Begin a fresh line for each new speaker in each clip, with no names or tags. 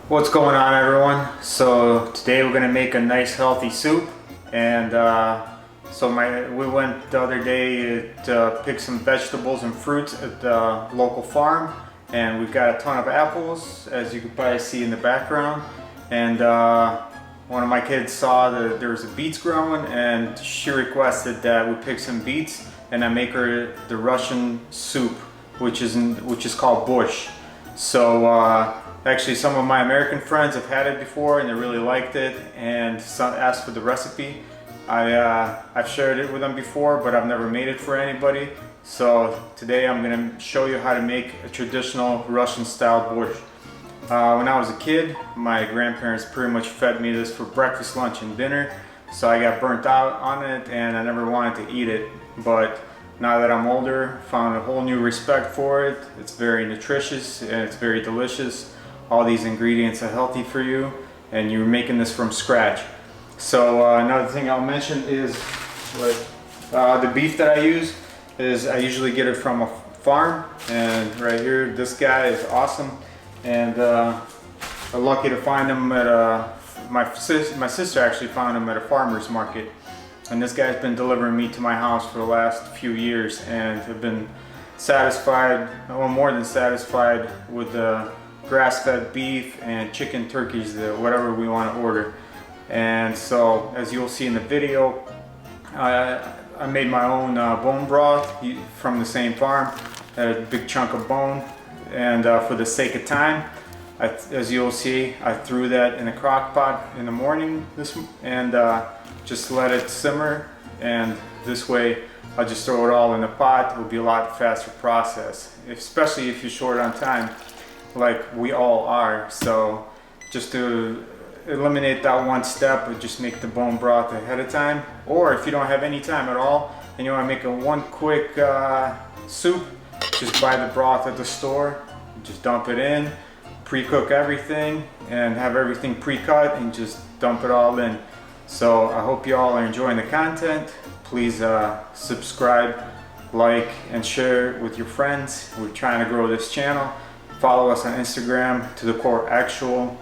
What's going on, everyone? So today we're gonna make a nice healthy soup, and we went the other day to pick some vegetables and fruits at the local farm, and we've got a ton of apples, as you can probably see in the background. And one of my kids saw that there was a beets growing, and she requested that we pick some beets and I make her the Russian soup, which is called Borscht. So actually, some of my American friends have had it before and they really liked it, and some asked for the recipe. I've shared it with them before, but I've never made it for anybody. So today I'm going to show you how to make a traditional Russian style borscht. When I was a kid, my grandparents pretty much fed me this for breakfast, lunch, and dinner. So I got burnt out on it and I never wanted to eat it. But now that I'm older, found a whole new respect for it. It's very nutritious and it's very delicious. All these ingredients are healthy for you, and you're making this from scratch. So another thing I'll mention is the beef that I use is I usually get it from a farm, and right here this guy is awesome, and I'm lucky to find him at my sister actually found him at a farmer's market, and this guy's been delivering meat to my house for the last few years, and have been satisfied, or more than satisfied, with the grass-fed beef and chicken, turkeys, whatever we want to order. And so, as you'll see in the video, I made my own bone broth from the same farm, a big chunk of bone, and for the sake of time, as you'll see, I threw that in a crock pot in the morning and just let it simmer, and this way I'll just throw it all in the pot. It'll be a lot faster process, especially if you're short on time like we all are. So just to eliminate that one step, just make the bone broth ahead of time. Or if you don't have any time at all and you want to make one quick soup, just buy the broth at the store, just dump it in, pre-cook everything, and have everything pre-cut and just dump it all in. So I hope you all are enjoying the content. Please subscribe, like, and share it with your friends. We're trying to grow this channel. Follow us on Instagram, to the core actual,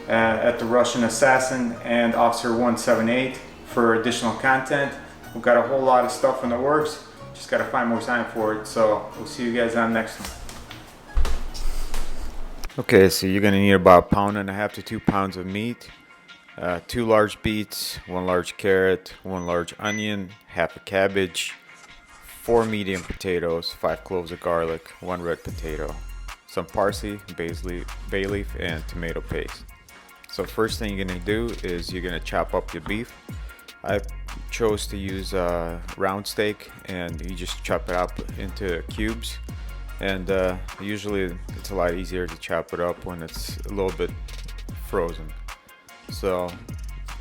at the Russian Assassin and Officer 178 for additional content. We've got a whole lot of stuff in the works. Just got to find more time for it. So we'll see you guys on the next one. Okay, so you're gonna need about 1.5 to 2 pounds of meat, 2 large beets, 1 large carrot, 1 large onion, half a cabbage, 4 medium potatoes, 5 cloves of garlic, 1 red potato, some parsley, bay leaf, and tomato paste. So first thing you're gonna do is you're gonna chop up your beef. I chose to use round steak, and you just chop it up into cubes. And usually it's a lot easier to chop it up when it's a little bit frozen. So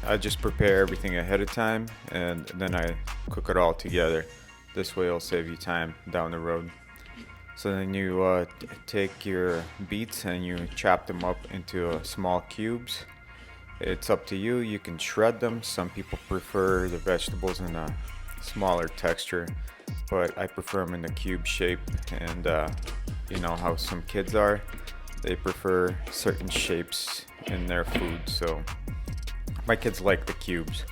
I just prepare everything ahead of time, and then I cook it all together. This way it'll save you time down the road. So then you take your beets and you chop them up into small cubes. It's up to you. You can shred them. Some people prefer the vegetables in a smaller texture, but I prefer them in the cube shape. And you know how some kids are, they prefer certain shapes in their food. So my kids like the cubes.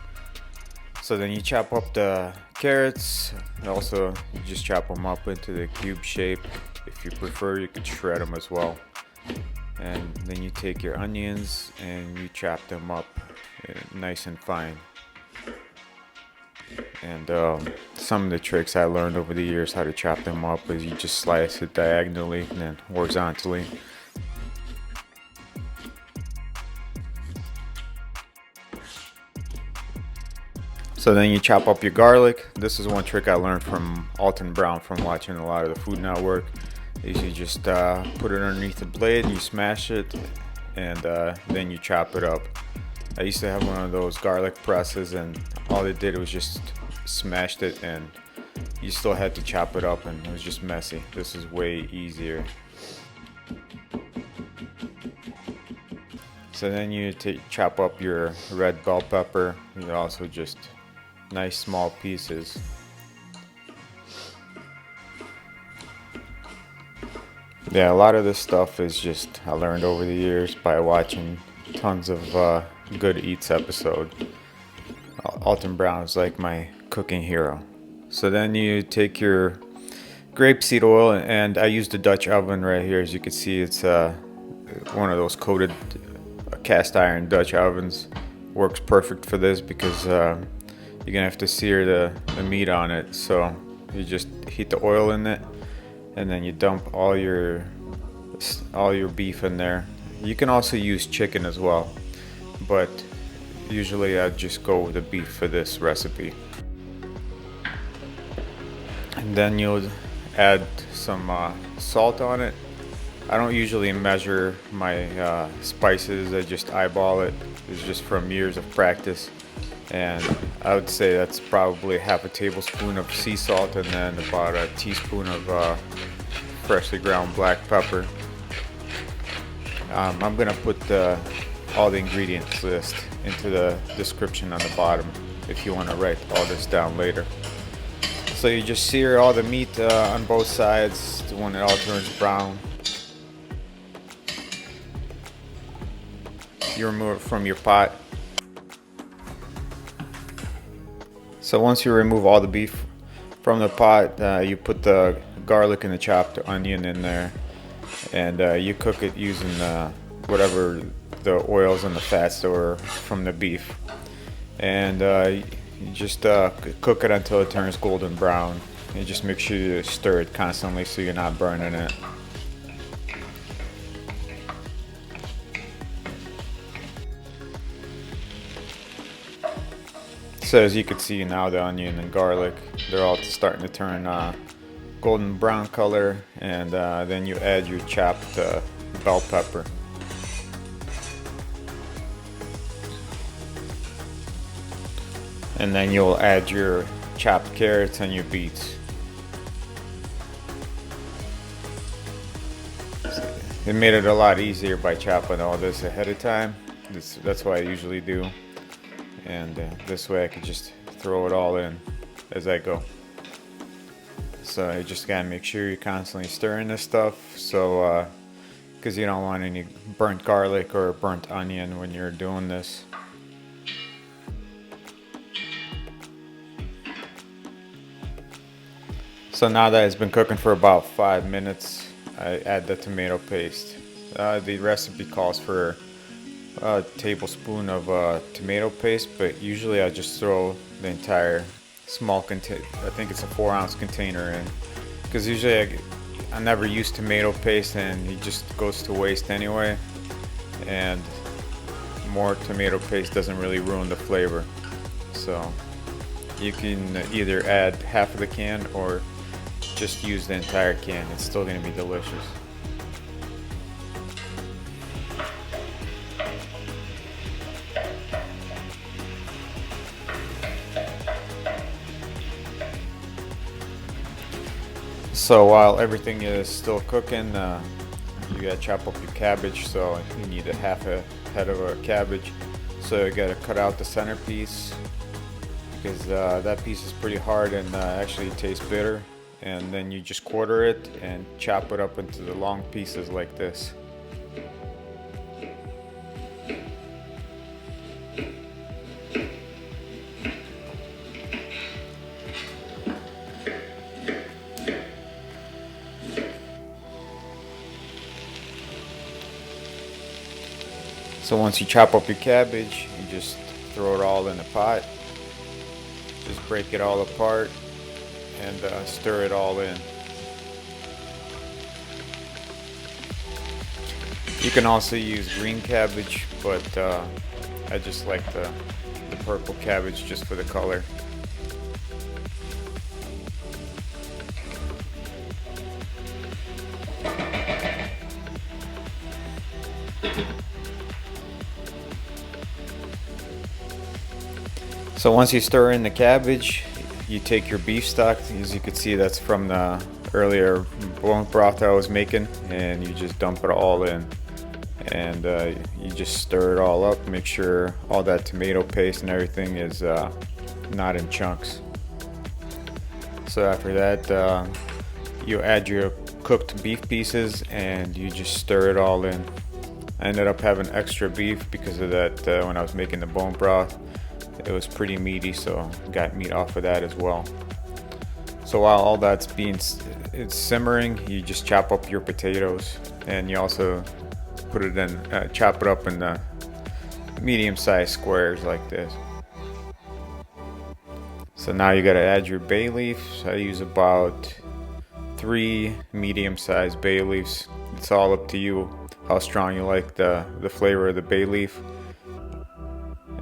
So then you chop up the carrots. Also, you just chop them up into the cube shape. If you prefer, you could shred them as well. And then you take your onions and you chop them up nice and fine. And some of the tricks I learned over the years how to chop them up is you just slice it diagonally and then horizontally. So then you chop up your garlic. This is one trick I learned from Alton Brown from watching a lot of the Food Network. Is you just put it underneath the blade, you smash it, and then you chop it up. I used to have one of those garlic presses, and all it did was just smashed it, and you still had to chop it up, and it was just messy. This is way easier. So then you chop up your red bell pepper. You also just nice small pieces. Yeah, a lot of this stuff is just I learned over the years by watching tons of Good Eats episode. Alton Brown is like my cooking hero. So then you take your grapeseed oil, and I use the Dutch oven right here. As you can see, it's one of those coated cast iron Dutch ovens. Works perfect for this because you're gonna have to sear the meat on it. So you just heat the oil in it, and then you dump all your beef in there. You can also use chicken as well, but usually I just go with the beef for this recipe. And then you'll add some salt on it. I don't usually measure my spices, I just eyeball it. It's just from years of practice. And I would say that's probably half a tablespoon of sea salt and then about a teaspoon of freshly ground black pepper. I'm gonna put all the ingredients list into the description on the bottom if you want to write all this down later. So you just sear all the meat on both sides when it all turns brown. You remove it from your pot. So once you remove all the beef from the pot, you put the garlic and the chopped onion in there, and you cook it using whatever the oils and the fats that were from the beef. And you just cook it until it turns golden brown. You just make sure you stir it constantly so you're not burning it. So as you can see now, the onion and garlic, they're all starting to turn golden brown color, and then you add your chopped bell pepper. And then you'll add your chopped carrots and your beets. It made it a lot easier by chopping all this ahead of time. That's what I usually do. And this way I can just throw it all in as I go. So you just gotta make sure you're constantly stirring this stuff, so because you don't want any burnt garlic or burnt onion when you're doing this. So now that it's been cooking for about 5 minutes, I add the tomato paste. The recipe calls for a tablespoon of tomato paste, but usually I just throw the entire small container. I think it's a 4-ounce container in, because usually I never use tomato paste and it just goes to waste anyway, and more tomato paste doesn't really ruin the flavor. So you can either add half of the can or just use the entire can. It's still going to be delicious. So while everything is still cooking, you gotta chop up your cabbage. So you need a half a head of a cabbage. So you gotta cut out the centerpiece, because that piece is pretty hard and actually tastes bitter. And then you just quarter it and chop it up into the long pieces like this. So once you chop up your cabbage, you just throw it all in the pot. Just break it all apart and stir it all in. You can also use green cabbage, but I just like the purple cabbage just for the color. So once you stir in the cabbage, you take your beef stock. As you can see, that's from the earlier bone broth I was making, and you just dump it all in, and you just stir it all up. Make sure all that tomato paste and everything is not in chunks. So after that, you add your cooked beef pieces and you just stir it all in. I ended up having extra beef because of that when I was making the bone broth. It was pretty meaty, so got meat off of that as well. So while all that's it's simmering, you just chop up your potatoes, and you also put it in, chop it up in the medium-sized squares like this. So now you gotta add your bay leaves. I use about 3 medium-sized bay leaves. It's all up to you how strong you like the flavor of the bay leaf.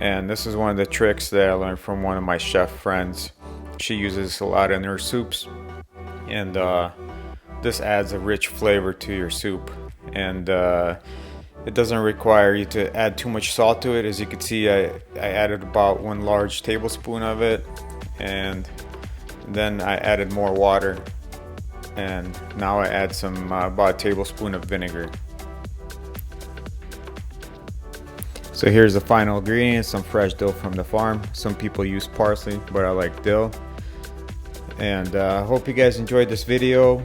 And this is one of the tricks that I learned from one of my chef friends. She uses this a lot in her soups, and this adds a rich flavor to your soup. And it doesn't require you to add too much salt to it. As you can see, I added about 1 large tablespoon of it, and then I added more water, and now I add some about a tablespoon of vinegar. So here's the final ingredient, some fresh dill from the farm. Some people use parsley, but I like dill. And I hope you guys enjoyed this video.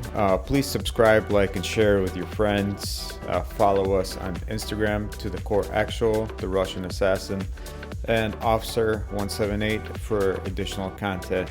Please subscribe, like, and share with your friends. Follow us on Instagram to the Core Actual, the Russian Assassin, and Officer 178 for additional content.